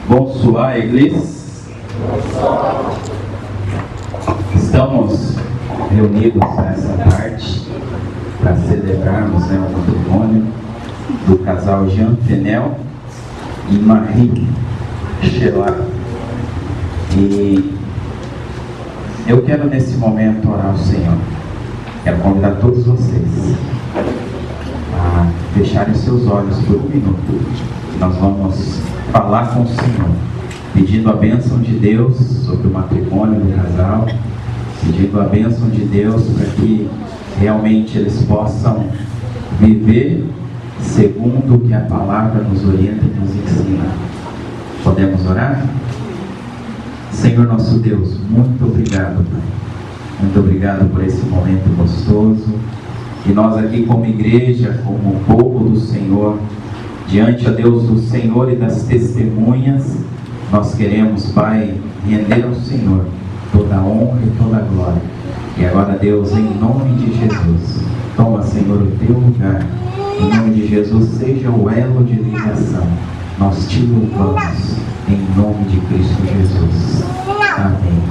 Bonsoir, Église. Estamos reunidos nessa tarde para celebrarmos o matrimônio do casal Jean Fenel e Marie Sheila. E eu quero nesse momento orar ao Senhor. Quero convidar todos vocês a fecharem seus olhos por um minuto. Nós vamos falar com o Senhor, pedindo a bênção de Deus sobre o matrimônio do casal, pedindo a bênção de Deus para que realmente eles possam viver segundo o que a palavra nos orienta e nos ensina. Podemos orar? Senhor nosso Deus, muito obrigado, Pai. Muito obrigado por esse momento gostoso. E nós aqui como igreja, como povo do Senhor, diante, ó Deus, do Senhor e das testemunhas, nós queremos, Pai, render ao Senhor toda a honra e toda a glória. E agora, Deus, em nome de Jesus, toma, Senhor, o teu lugar. Em nome de Jesus, seja o elo de ligação. Nós te louvamos, em nome de Cristo Jesus. Amém.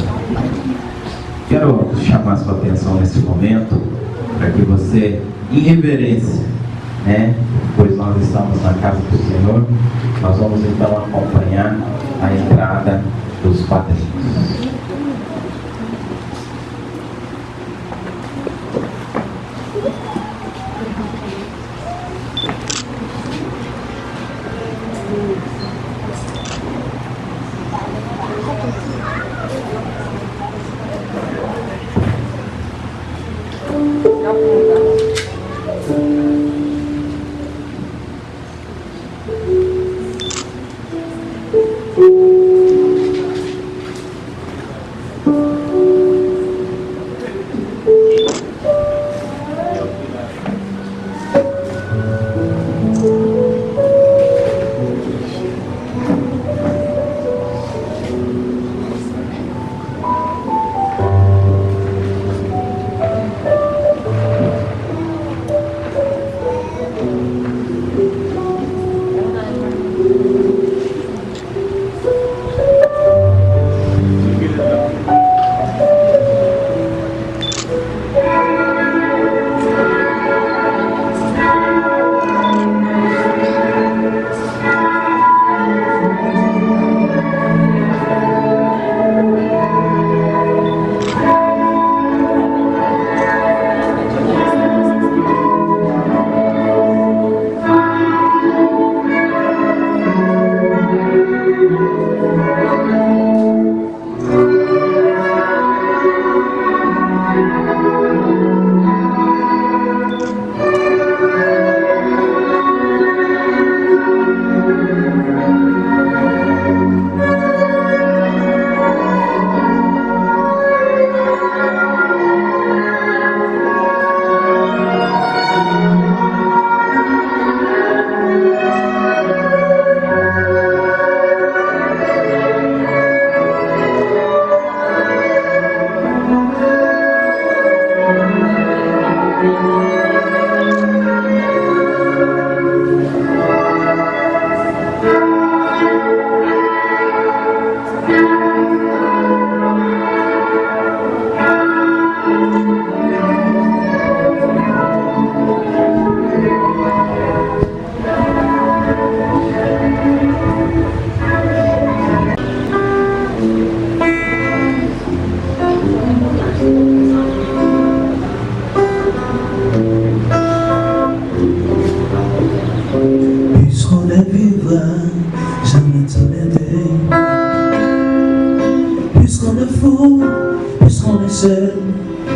Quero chamar a sua atenção nesse momento, para que você, em reverência, pois nós estamos na casa do Senhor, nós vamos então acompanhar a entrada dos padrinhos.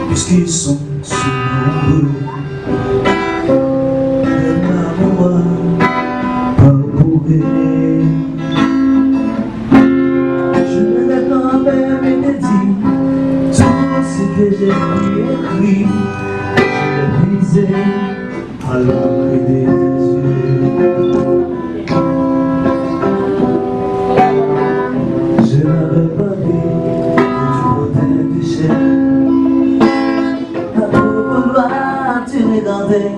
Puisqu'ils sont si nombreux, aime-moi parcourir. Je ne vais pas même dit tout ce que j'ai écrit. Je l'ai brisé à l'encre des yeux. Je n'avais pas vu que tu portais du chien. Tu regardais,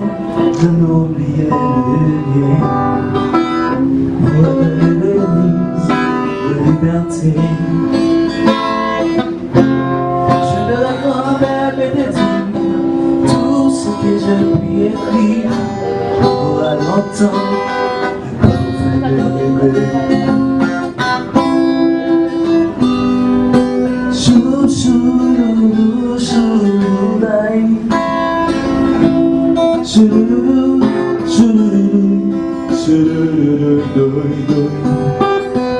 je n'oubliais le lien. Moi, l'église, fierté. Je de la grand-mère et te dire tout ce que j'ai pu écrire pour à longtemps. Chou chou chou dai, chou chou chou doi doi.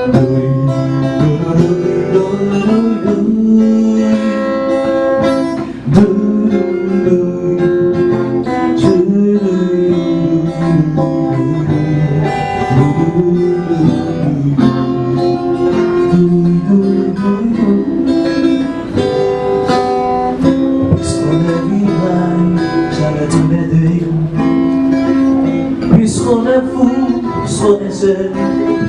Puisqu'on est fou, puisqu'on est seul,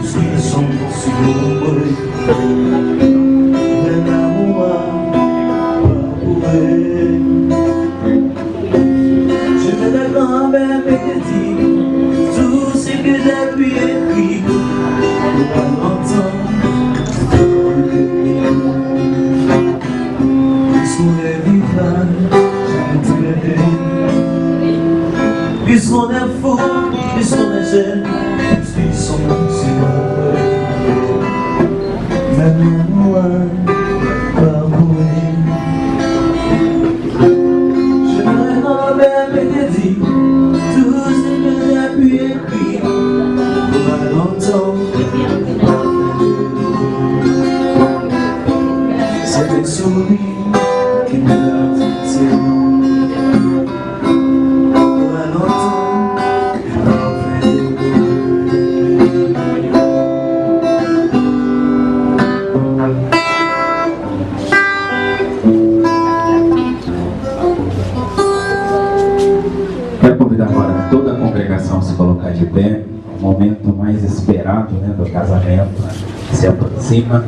puisqu'ils sont si nombreux, même l'amour pas pour eux. Je vais la grand-mère et te dire tout ce que j'ai pu écrire pour pas longtemps. Puisqu'on est vivant, jamais tout est bien. Puisqu'on est fou, puisqu'on est jeune, puisqu'ils sont si nombreux, même moi, pas mourir. Je me rappelle et te dis tout ce que j'ai pu écrire pour pas longtemps. C'est un sourire qui me l'a fixé. Quero convidar agora toda a congregação a se colocar de pé. O momento mais esperado, né, do casamento se aproxima.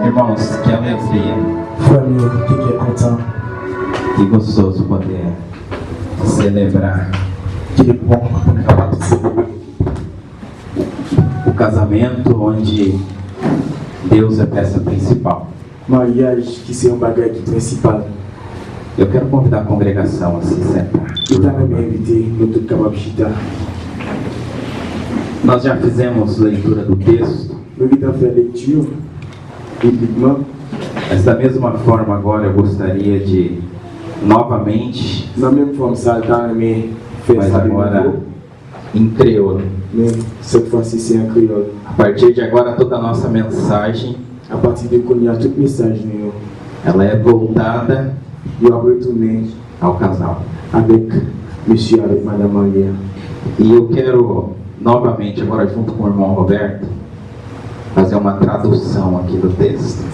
Irmãos, que alegria, Família, que é content, que gostoso poder celebrar que bom acabar de celebrar o casamento onde Deus é a peça principal. mariage qui é bagage principal. Eu quero convidar a congregação a se sentar. Eu também me invitei no todo capacita. Nós já fizemos leitura do texto, Nous avons fait lecture bibliquement. mas da mesma forma agora eu gostaria de novamente, Da même forme, ça a aimé faire mas ça de agora nouveau. em crioulo. Mais cette fois-ci, c'est en créole. A partir de agora toda a nossa mensagem, À partir de quand il y a tout message, ela é voltada il va retourner ao casal. avec monsieur avec madame Maria. E eu quero, novamente, agora junto com o irmão Roberto, fazer uma tradução aqui do texto.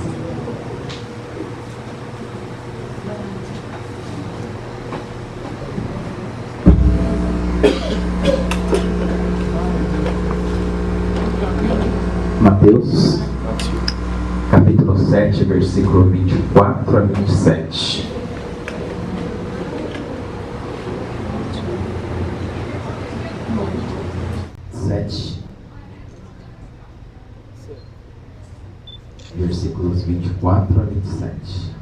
Mateus, capítulo 7, versículo 24 a 27. Versículos 24 a 27.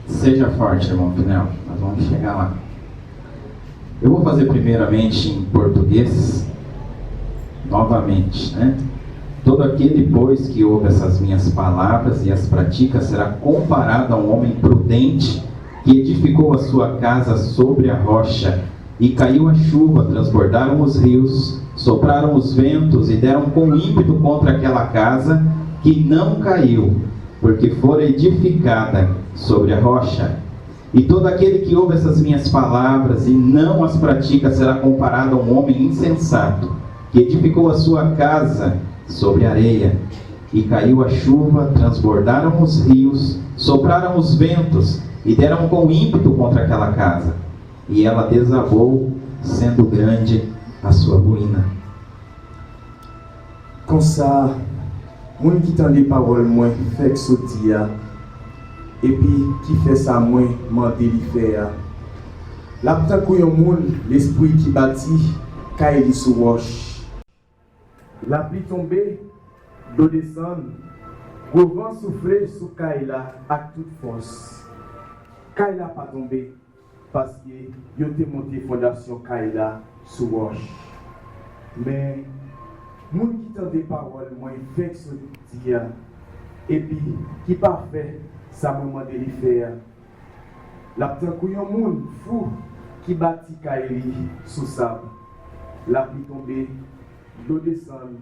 Seja forte, irmão Pinel, nós vamos chegar lá. Eu vou fazer primeiramente em português, novamente, né? Todo aquele, pois, que ouve essas minhas palavras e as pratica, será comparado a um homem prudente que edificou a sua casa sobre a rocha, e caiu a chuva, transbordaram os rios, sopraram os ventos e deram com ímpeto contra aquela casa, que não caiu, porque fora edificada sobre a rocha. E todo aquele que ouve essas minhas palavras e não as pratica será comparado a um homem insensato, que edificou a sua casa sobre a areia. E caiu a chuva, transbordaram os rios, sopraram os ventos e deram com ímpeto contra aquela casa. E ela desabou, sendo grande a sua ruína. Comme ça, moun qui tend les paroles moins fait sortir, et puis qui fait ça moins mandé li faire. La p'tan kou yon moun, l'esprit qui bâtit, kaye li sou roche. La pluie tombe, l'eau descend, gros vent souffle sous kaye la ak toute force. Kaye la pas tombé, parce que yon te monté fondation kaye la sous roche. Mais moun qui tend des paroles moins fait sortir, et puis qui pas fait ça me demande de faire. La p'tan kou yon moun fou qui bâtit kaye sous sable. La pluie tombe, l'eau descend,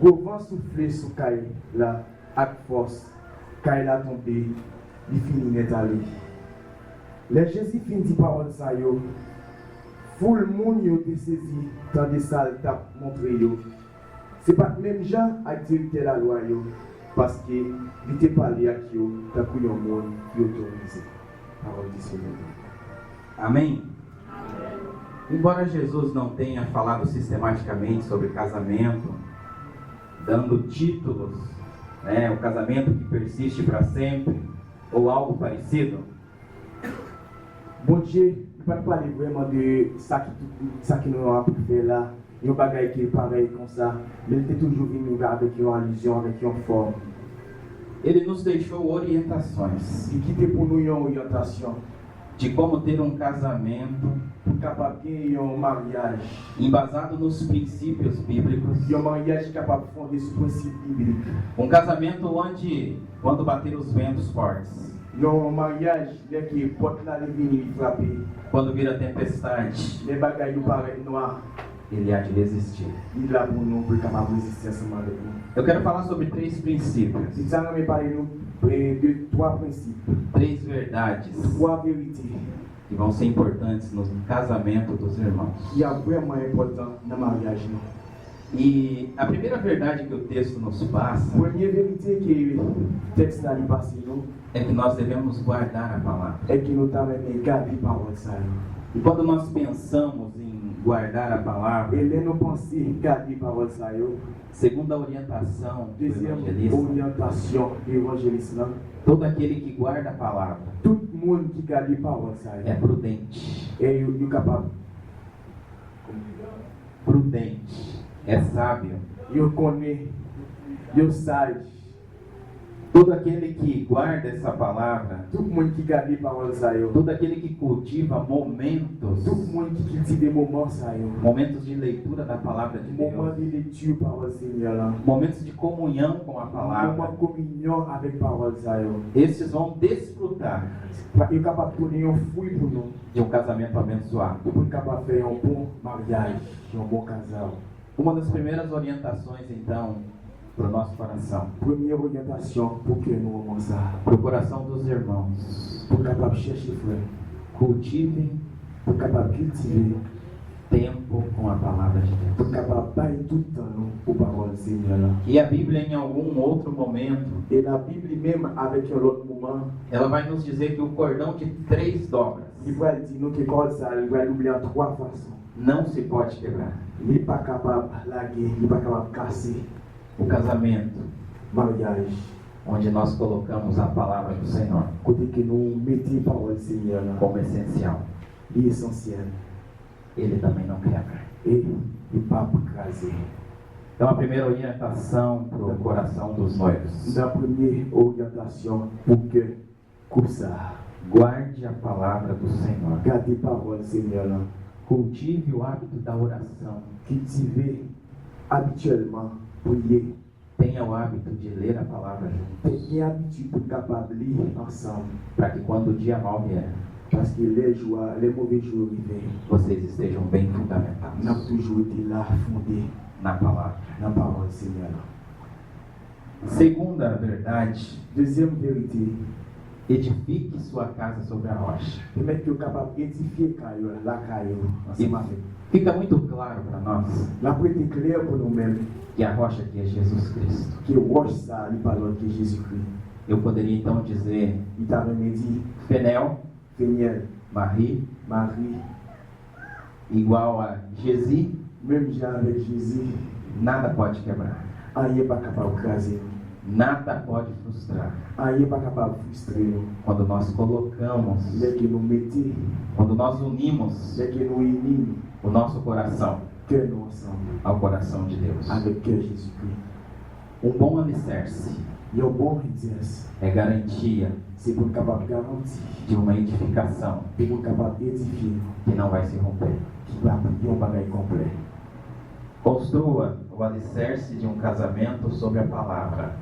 gros vent souffle sous kaye la ak force. Kaye la tombe, li fini net allé. Les Jésus fin di parole sa yo, foule moun yo te saisi dans des salles tap montre yo. C'est pas même gens ak directeur la loi yo, parce que il te parlé ak yo, ta kou yon moun qui autorisé. Parole du Senhor. Amém? Embora Jesus não tenha falado sistematicamente sobre casamento, dando títulos, né, o casamento que persiste para sempre, ou algo parecido, Bon Dieu, il ne va pas parler vraiment de ça qui nous a fait là, un bagage qui est pareil comme ça, mais il était toujours venu avec une allusion, avec une forme. ele nos deixou orientações Il quittait pour nous une orientation, de como ter um casamento pour capable de un mariage. embasado nos princípios bíblicos, Un mariage capable de fonder ce principe biblique. um casamento onde, quando bater os ventos fortes, Un mariage qui porte la lumière frapper, quando vir a tempestade, les bagages nous paraissent noirs, ele há de resistir. il est là pour nous, pour capable de résister ensemble avec nous. Eu quero falar sobre três princípios, Si ça nous parle de trois principes, três verdades trois vérités que vão ser importantes no casamento dos irmãos. qui est vraiment important dans le mariage. E a primeira verdade que o texto nos passa La première vérité que le texte a passé nous é que nós devemos guardar a palavra. est que nous avons gardé la parole. E quando nós pensamos em guardar a palavra, Et là nous pensons garder la parole. segundo a orientação do Deuxième evangelista, orientation de l'évangéliste, todo aquele que guarda a palavra tout le monde qui garde la parole é prudente. est capable. Prudente. É sábio. Il connaît, il sage. Todo aquele que guarda essa palavra, Tout le monde qui garde la parole. todo aquele que cultiva momentos, Tout le monde qui cultive des moments. momentos de leitura da palavra de Moment Deus, de lecture par le Seigneur. momentos de comunhão com a Moment palavra, de communion avec la parole. esses vão desfrutar Il est capable de donner un fruit pour nous. de um casamento abençoado. Pour être capable de faire un bon mariage, un bon casal. Uma das primeiras orientações, então, para o nosso coração, Première orientation pour que nous avons ça. para o coração dos irmãos. Pour capable chercher frère. Cultivem Pour capable cultiver. tempo com a palavra de Pour Deus. capable bailler tout le temps nous aux paroles Seigneur là. E a Bíblia, em algum outro momento, Et la Bible même avec un autre moment, ela vai nos dizer que o cordão de 3 dobras il va dire nous que comme ça, il va l'oublier en 3 façons. não se pode quebrar. Il n'est pas capable de laguer, il n'est pas capable de casser. O casamento, Mariage. onde nós colocamos a palavra do Senhor Côté que nous mettons parole Seigneur là, como essencial, il est essentiel. ele também não quebra. Et il ne pas craser. Então, a primeira orientação para o coração dos noivos: La première orientation pour que, comme ça, guarde a palavra do Senhor. gardez parole Seigneur là, Cultive o hábito da oração. cultivez habituellement, prier. Tenha o hábito de ler a palavra juntos, Tenez habitude pour capable lire ensemble. para que quando o dia mal vier, Parce que les joies, les mauvais jours arrivent. vocês estejam bem Nous avons fundamentados toujours été là, fondés na palavra. dans la parole Seigneur là. Segunda verdade: Deuxième vérité, edifique sua casa sobre a rocha. permettre que vous capable d'édifier la caillou ensemble avec. Fica muito claro para nós La prête clair pour nous-mêmes que a rocha aqui é Jesus Cristo. que roche ça, il parle de Jésus-Christ. Eu poderia então dizer Il t'a même dit, Fenel, Féniel, Marie, Marie, igual a Gesi, même Jean avec Jésus, nada pode quebrar, rien n'est pas capable de craser, nada pode frustrar. rien n'est pas capable de frustrer nous. Quando nós colocamos, Dès que nous mettons, quando nós unimos dès que nous unissons, o nosso coração que nous ensemble, ao coração de Deus. avec cœur Jésus-Christ. Um bom alicerce Il y a un bon exercice, é garantia c'est pour capable de garantir, de uma edificação c'est pour capable d'édifier, que não vai se romper. qui va prier un bagage complet. Construa o alicerce de um casamento sobre a palavra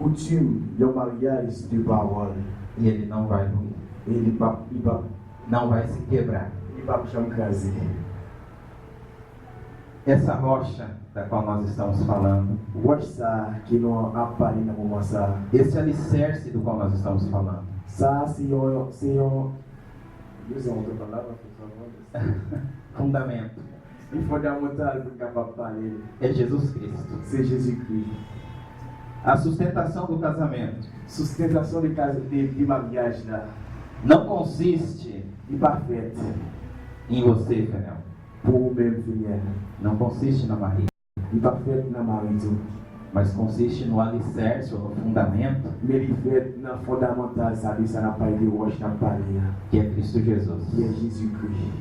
Coutume, il y a un mariage de parole, e ele não vai ruir, et il não vai se quebrar. ne va jamais craser. Essa rocha da qual nós estamos falando, Watch ça, qui nous a parlé dans le moment ça. esse alicerce do qual nós estamos falando, Ça, c'est un. Nous avons de palavras pour savoir. fundamento, Il fondamental pour capable de parler, é Jesus Cristo. c'est Jésus-Christ. A sustentação do casamento Sustentation de mariage là, não consiste n'est pas faite em você, Fenel. pour vous-même venir. Não consiste na Maria, Il pas fait dans mariage, mas consiste no alicerce ou no fundamento mais il fait dans fondamental, ça dit ça n'a pas été roche n'a pas parlé, que é Cristo Jesus. qui est Jésus-Christ.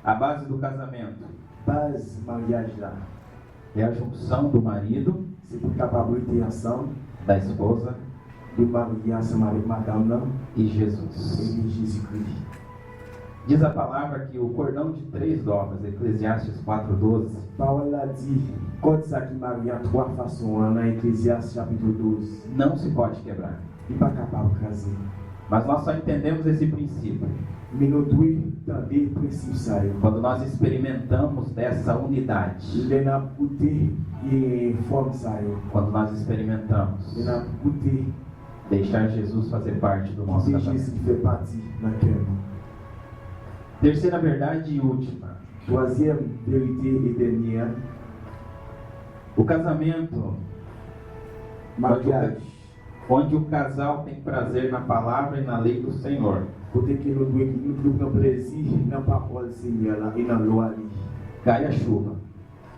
A base do casamento Base mariage là, é a junção do marido, c'est pour capable d'être ensemble, da esposa de marier ensemble avec madame là, e et Jesus. de Jésus-Christ. Diz a palavra que o cordão de 3 dobras, Eclesiastes 4:12, Parole là dit, comme ça qui marie en 3 façons, dans Ecclésiaste chapitre 12, não se pode quebrar. il n'est pas capable de craser. Mas nós só entendemos esse princípio Mais nous devons entendre les principes ça. quando nós experimentamos dessa unidade. Il est dans goûter et forme ça. Quando nós experimentamos Il est dans goûter deixar Jesus fazer parte do nosso de casamento. Jésus qui fait partie dans le cœur. Terceira verdade e última: Troisième vérité et dernière, o casamento, mariage. onde o casal tem prazer na palavra e na lei do Senhor, Côté que nous devons prendre plaisir dans la parole du Seigneur là, et dans la loi. cai a chuva,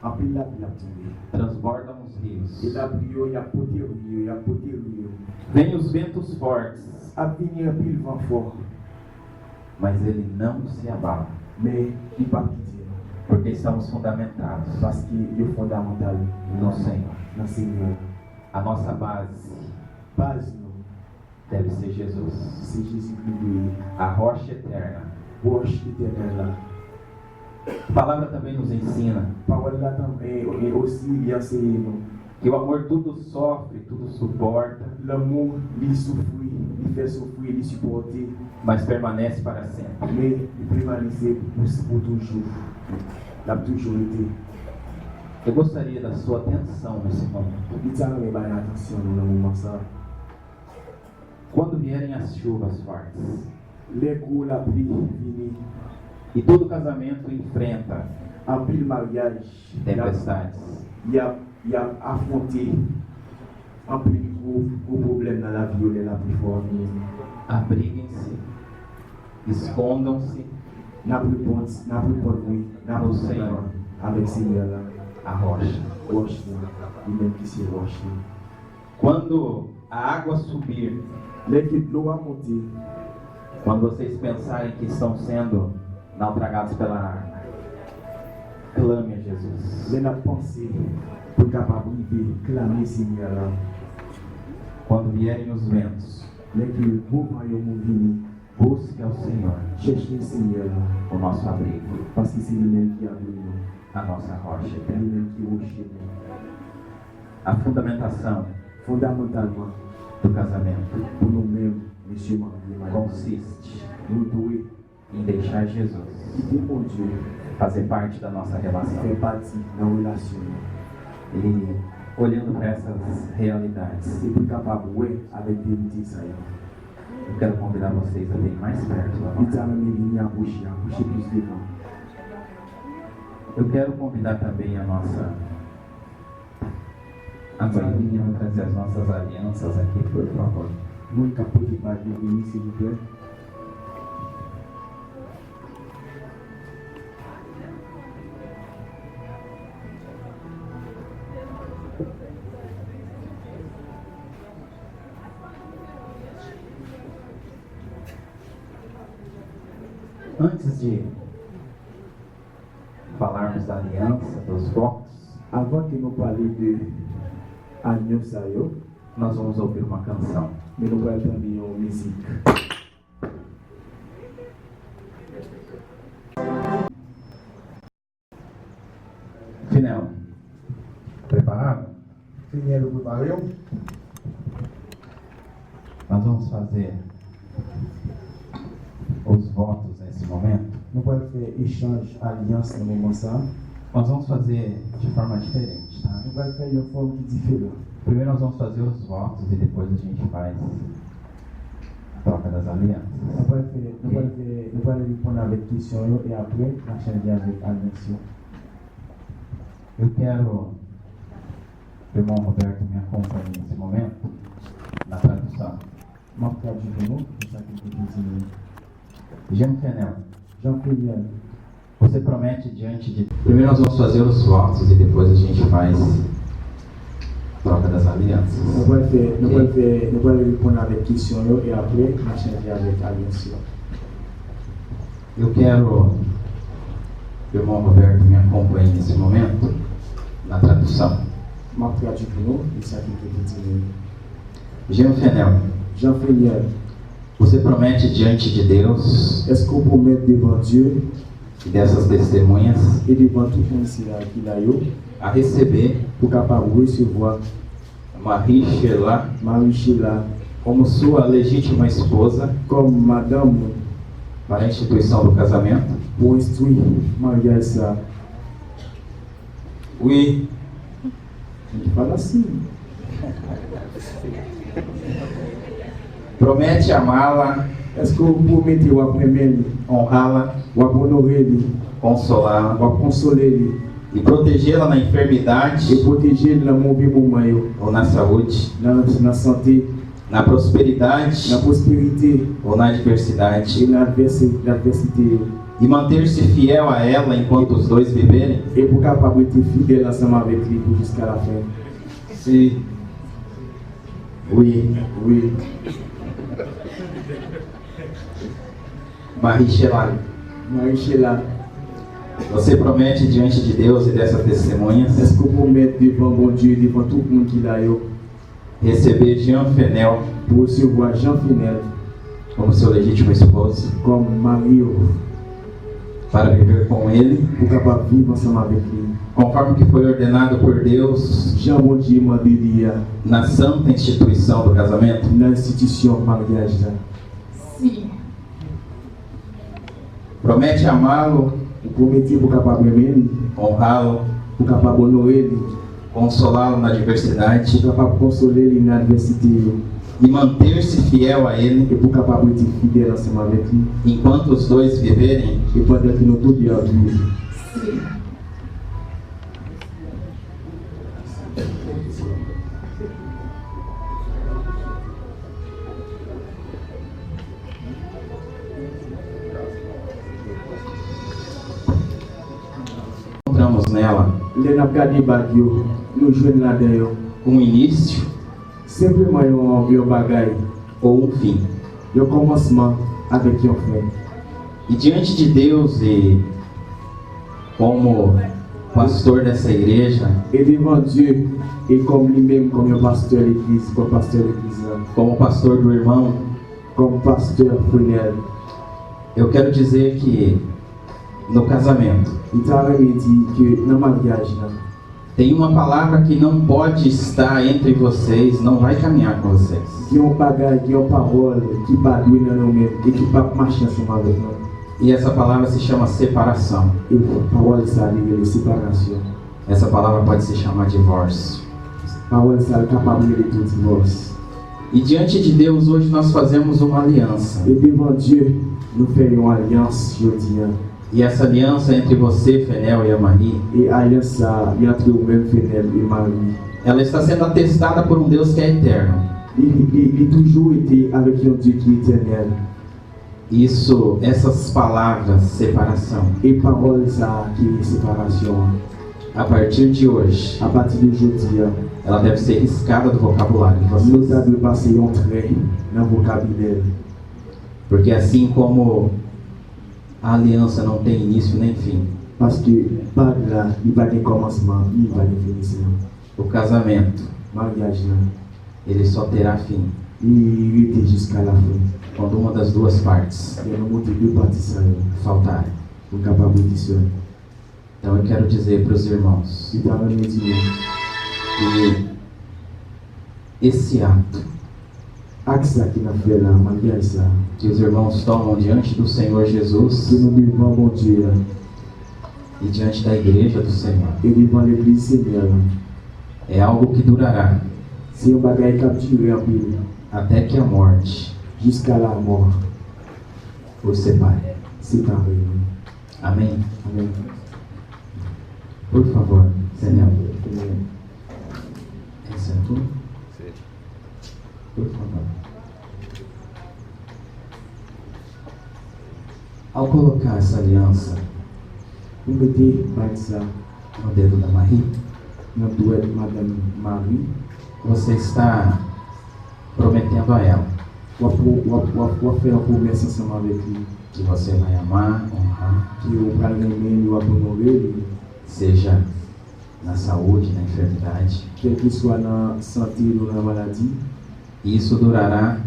En pile la pluie a tombé. transbordam os Et rios, la pluie, il y a poté rio, il y a poté rio. vêm os ventos fortes, A venir un pile vent fort, mas ele não se abala, mais il pas quitter. porque estamos fundamentados Parce qu'il est fondamental no Senhor. dans le Seigneur. A nossa base Base, nous, deve ser Jesus, c'est Jésus-Christ, a rocha eterna. roche éternelle là. A palavra também nos ensina Parole là est aussi il enseigne nous. que o amor tudo sofre, tudo suporta, L'amour, il souffre, il fait souffrir, il supporte, mas permanece para sempre. mais il permanent pour toujours. Il a toujours été. Eu gostaria da sua atenção nesse momento. Italiano vai atenção no momento ça. Quando vierem as chuvas fortes Les coups la pluie vini. e todo casamento enfrenta En pile mariage. tempestades, Il y a affronté un peu de gros problème dans la vie, la plus forte. abriguem-se, escondam-se N'a plus bon, oui, n'a no plus Senhor, avec Seigneur là. a rocha. Roche, il même qui c'est roche. Quando a água subir, L'équipe de l'eau a monté. quando vocês pensarem que estão sendo naufragados pela água, clame a Jesus. Mais la pensée pour capable de clamer Seigneur là. Quando vierem os ventos, L'équipe vous voyez mon vini. busque ao Senhor Cherchez Seigneur là. o nosso abrigo, Parce que c'est lui-même qui a voulu nous. a nossa rocha C'est eterna. lui-même qui roche nous. A fundamentação Fondamentalement, do casamento pour nous-mêmes, monsieur Marie, consiste nous devons em deixar Jesus quitter mon Dieu, fazer parte da nossa relação. faire partie de la relation. E olhando para essas realidades, C'est pour capable ouais avec vérité ça. eu quero convidar vocês a virem mais perto da Il nossa. t'a même venu approcher plus devant. Eu quero convidar também a nossa mãezinha a trazer as nossas alianças aqui, por favor. Mon capot de pas venir s'il vous plaît. Antes de falarmos da aliança, dos votos, Avant que nous parlions de Agneau Sayo, nós vamos ouvir uma canção. mais nous allons entendre une musique. Finel, preparado? Seigneur, nous préparons. Nós vamos fazer os votos nesse momento. Nous allons faire échange, alliance dans le moment ça. Nós vamos fazer de forma diferente, tá? Nous allons faire une forme qui est différente. Primeiro nós vamos fazer os votos e depois a gente faz a troca das alianças. Nous allons répondre avec question et après, on va changer avec alliance. Eu quero que o irmão Roberto me acompanhe nesse momento na tradução. Marc Traduction, c'est ça qui peut continuer. Jean Fenel, Jean-Pierre, você promete diante de... Primeiro nós vamos fazer os votos e depois a gente faz a troca das alianças. nous allons répondre avec question et après, on va changer avec alliance. Eu quero que o irmão Roberto me acompanhe nesse momento na tradução. Marc Traduction, c'est ça qui peut continuer. Jean Fenel, Jean-Pierre, você promete diante de Deus est-ce qu'on peut mettre devant Dieu e dessas testemunhas et devant tout le monde qui l'a eu a receber pour capable recevoir Marie-Sheila Marie-Sheila como sua legítima esposa comme madame para a instituição do casamento? pour instruire mariage ça? Oui. Il fala assim. Promete amá-la, Est-ce que vous promettez ou aimer, honrá-la, ou honorer, consolá-la ou consoler e protegê-la na et enfermidade protéger le mauvais moment ou na saúde, dans la santé, na prosperidade la prospérité ou na adversidade, et l'adversité e manter-se fiel a ela enquanto os dois viverem? et pour capable être fidèle ensemble avec lui pour jusqu'à la fin. Sim. Oui. Oui. Marie-Sheila, Marie-Sheila, você promete diante de Deus e dessas testemunhas est-ce que vous mettez devant mon Dieu, devant tout le monde qui l'a eu, receber Jean Fenel pour recevoir Jean Finel como seu legítimo esposo comme mari, para viver com ele, pour capable vivre ensemble avec lui? conforme que foi ordenado por Deus Jean mon Dieu m'a dit na santa instituição do casamento? dans l'institution mariage là. Sim. Promete amá-lo, Vous promettez pour capable aimer, honrá-lo, pour capable honorer ele, consolá-lo na adversidade pour capable consoler ele na adversité e manter-se fiel a ele et pour capable être fidèle ensemble avec lui enquanto os dois viverem. et pendant que nous tous bien vivre. Encontramos nela Les n'a gardé bagyo, nous joignent là-dedans. início Simplement un bagay, ou fim. un commencement avec un fin. E diante de Deus e como pastor dessa igreja, Et devant Dieu, et comme lui-même, comme un pasteur de l'église, comme pasteur de l'église, como pastor do irmão, comme pasteur frère, eu quero dizer que no casamento il t'a même dit que dans le mariage, tem uma palavra que não pode estar entre vocês, não vai caminhar com vocês. il y a un bagage, il y a une parole qui va douer dans nous-mêmes et qui va marcher ensemble avec nous. E essa palavra se chama separação. Et la parole, ça arrive de séparation. Essa palavra pode se chamar divórcio. La parole, ça est capable de tout divorce. E diante de Deus hoje nós fazemos uma aliança. Et devant Dieu, nous faisons une alliance aujourd'hui. E essa aliança entre você, Fenel e Amari, Et alliance, ça, il y a entre nous-mêmes, Fenel et Marie. ela está sendo atestada por um Deus que é eterno. Il a toujours été avec un Dieu qui est éternel. Isso, essas palavras, separação, Et parole, ça, qui est séparation. a partir de hoje, À partir d'aujourd'hui, ela deve ser riscada do vocabulário de nous vocês. devons passer un trait dans le vocabulaire. Porque assim como a aliança não tem início nem fim, Parce que pas là, il va y avoir commencement, il va y avoir finissement. o casamento, Mariage, là, ele só terá fim il était jusqu'à la fin. quando uma das duas partes Il y a un monde de deux parties, ça, faltar. pour capable de dire. Então eu quero dizer para os irmãos Il t'a même dit, que esse ato axe ça qu'il a fait là, mariage, ça, que os irmãos tomam diante do Senhor que Jesus nous devons, mon Dieu, là, e diante da igreja do Senhor et devant l'église Seigneur, là, é algo que durará c'est un bagage qui a duré en pile, até que a morte jusqu'à la mort, os separe. séparé. Amém? Amen. Por favor, Senhor. Amen. Esse é tu? Por favor. Ao colocar essa aliança Vous mettez par ça no dedo da Marie, dans le doigt de Madame Marie, você está prometendo a ela ou faire une promesse ensemble avec lui, que você vai amar, honrar, qui vous parle de lui, ou honorer lui, seja na saúde, na enfermidade. quel que soit dans la santé ou dans la maladie, E isso durará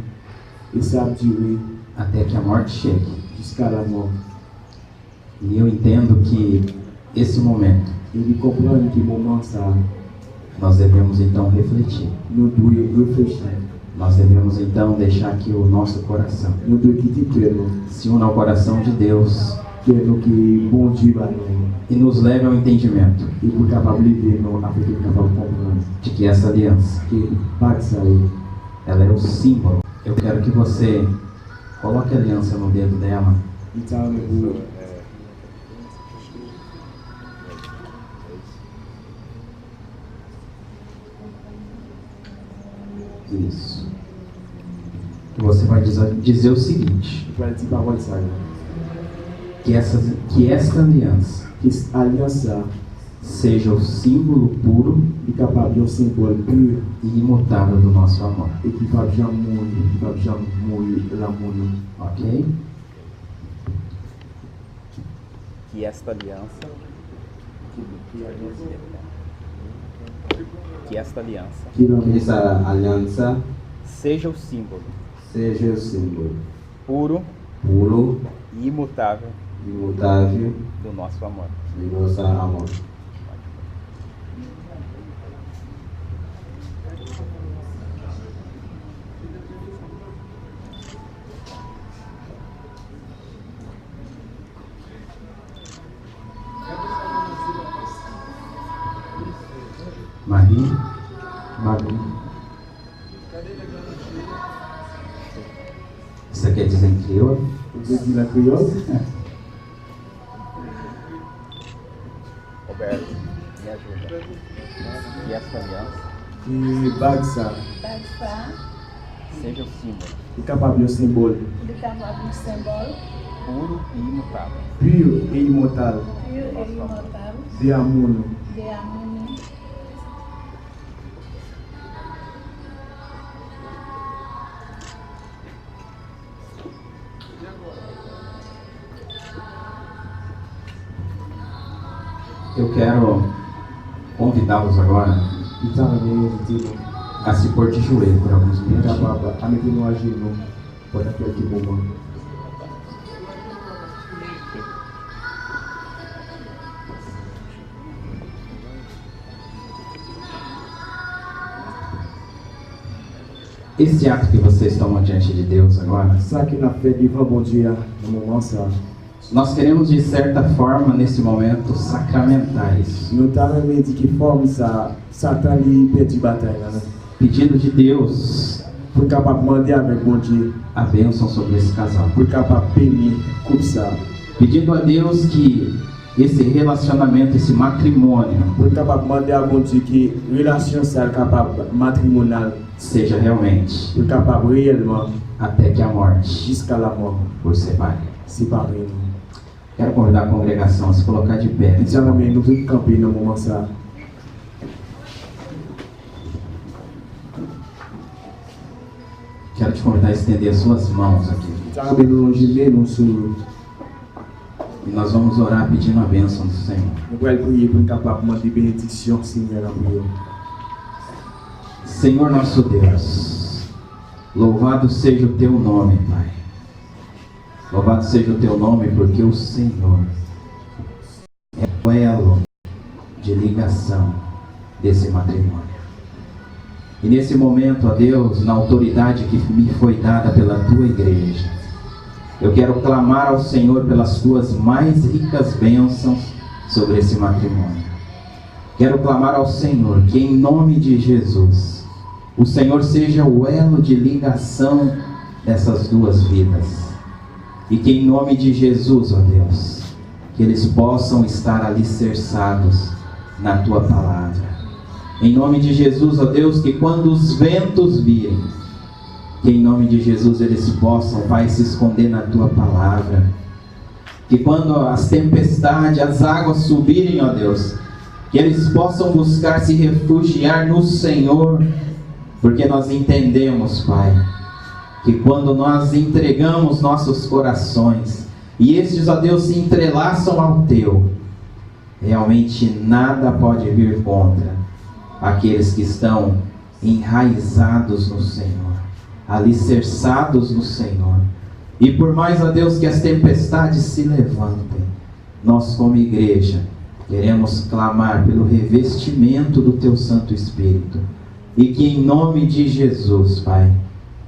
et ça a duré até que a morte chegue. jusqu'à la mort. E eu entendo que esse momento Et il comprend que moment ça, nós devemos então refletir. nous devons réfléchir, Nós devemos então deixar que o nosso coração nous devons quitter cœur, se una ao coração de Deus cœur nous qui bon Dieu va nous, e nos leve ao entendimento et pour capable de vivre, nous, afin que nous capable de comprendre de que essa aliança, que pas ça, ela é o símbolo. Eu quero que você coloque a aliança no dedo dela il t'a remis isso. E você vai dizer o seguinte, pour dire parole ça, que esta aliança que alliance ça, seja o símbolo puro est capable de un symbole pur e imutável do nosso amor. et qui va jamais mourir, qui va jamais mourir l'amour. Ok? Que esta aliança Qui va Que essa aliança seja o símbolo seja o símbolo puro puro e imutável e imutável do nosso amor. de nosso amor. Marie. Marie. Isso quer dizer em crioulo? Você diz na crioulo? Roberto, me ajuda. E essa aliança E Bagsa, Bagsa, seja o símbolo e capable o symbole de capable symbole, puro e imutável pur e imortal pur et immortal, de amour. de harmonie. Eu quero convidá-los agora Então, eu digo, a se pôr de joelho por alguns é minutos. capable, a mettre no agir, non, pendant quelques moments. Esse ato que vocês tomam diante de Deus agora, Ça qu'il a fait devant bon Dieu, no moment ça, nós queremos de certa forma, nesse momento, sacramentar isso. nous t'avons dit que forme ça, Satan lui perdu bataille là, Pedindo de Deus pour capable demander avec bon Dieu, a bênção sobre esse casal. pour capable bénir coupe ça, Pedindo a Deus que esse relacionamento, esse matrimônio, pour capable demander à bon Dieu que relation ça capable matrimoniale, seja realmente pour capable réellement até que a morte jusqu'à la mort por separe. séparer nous. Quero convidar a congregação a se colocar de pé. nesse Nous momento. nous pouvons camper dans le moment ça. Quero te convidar a estender as suas mãos aqui. Nous nous lever nous sur, E nós vamos orar pedindo a bênção do Senhor. nous pouvons prier pour capable demander bénédiction Seigneur en prière. Senhor nosso Deus, louvado seja o teu nome, Pai. Louvado seja o teu nome, porque o Senhor é o elo de ligação desse matrimônio. E nesse momento, ó Deus, na autoridade que me foi dada pela tua igreja, eu quero clamar ao Senhor pelas tuas mais ricas bênçãos sobre esse matrimônio. Quero clamar ao Senhor que, em nome de Jesus, o Senhor seja o elo de ligação dessas duas vidas. E que, em nome de Jesus, ó Deus, que eles possam estar alicerçados na tua palavra. Em nome de Jesus, ó Deus, que quando os ventos virem, que em nome de Jesus eles possam, Pai, se esconder na tua palavra. Que quando as tempestades, as águas subirem, ó Deus, que eles possam buscar se refugiar no Senhor, porque nós entendemos, Pai, que quando nós entregamos nossos corações, e estes, ó Deus, se entrelaçam ao teu, realmente nada pode vir contra aqueles que estão enraizados no Senhor, alicerçados no Senhor. E por mais, ó Deus, que as tempestades se levantem, nós como igreja queremos clamar pelo revestimento do teu Santo Espírito, e que em nome de Jesus, Pai,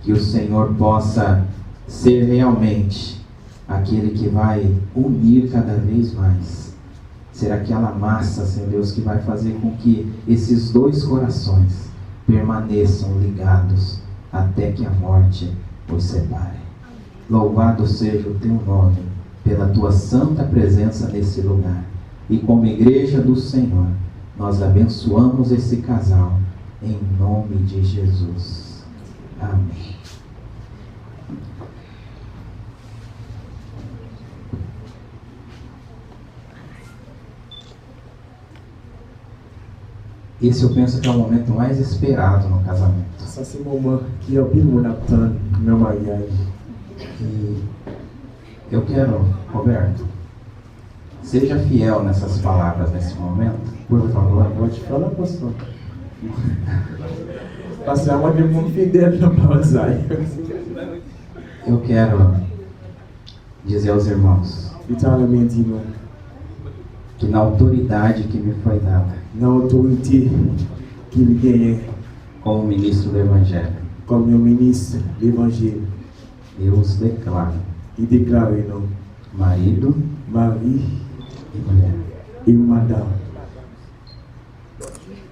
que o Senhor possa ser realmente aquele que vai unir cada vez mais, ser aquela massa, Senhor Deus, que vai fazer com que esses dois corações permaneçam ligados até que a morte os separe. Louvado seja o teu nome pela tua santa presença nesse lugar. E como igreja do Senhor, nós abençoamos esse casal em nome de Jesus. Amém. Esse eu penso que é o momento mais esperado no casamento. Ça c'est le moment qui a pile mon attend dans le mariage. E eu quero, Roberto, seja fiel nessas palavras nesse momento, por favor. Pode falar, pastor. Pastor, é uma de muito fidel na pausai. Eu quero dizer aos irmãos Literalmente, não. que na autoridade que me foi dada Na autorité qu'il gagne como ministro do Evangelho, comme un ministre de l'évangile, eu os declaro il déclare non, marido mari e mulher. et madame.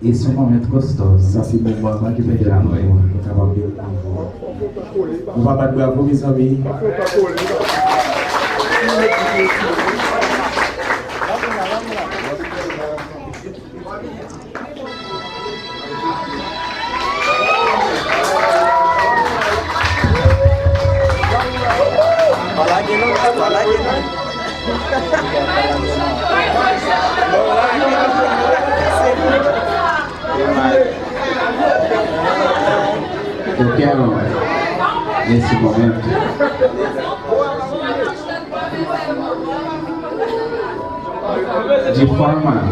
Esse é um momento gostoso. Ça, c'est mon moment qui fait de la nuit. On travaille bien pour vous. On va battre bravo, mes amis. Eu quero, nesse momento, de forma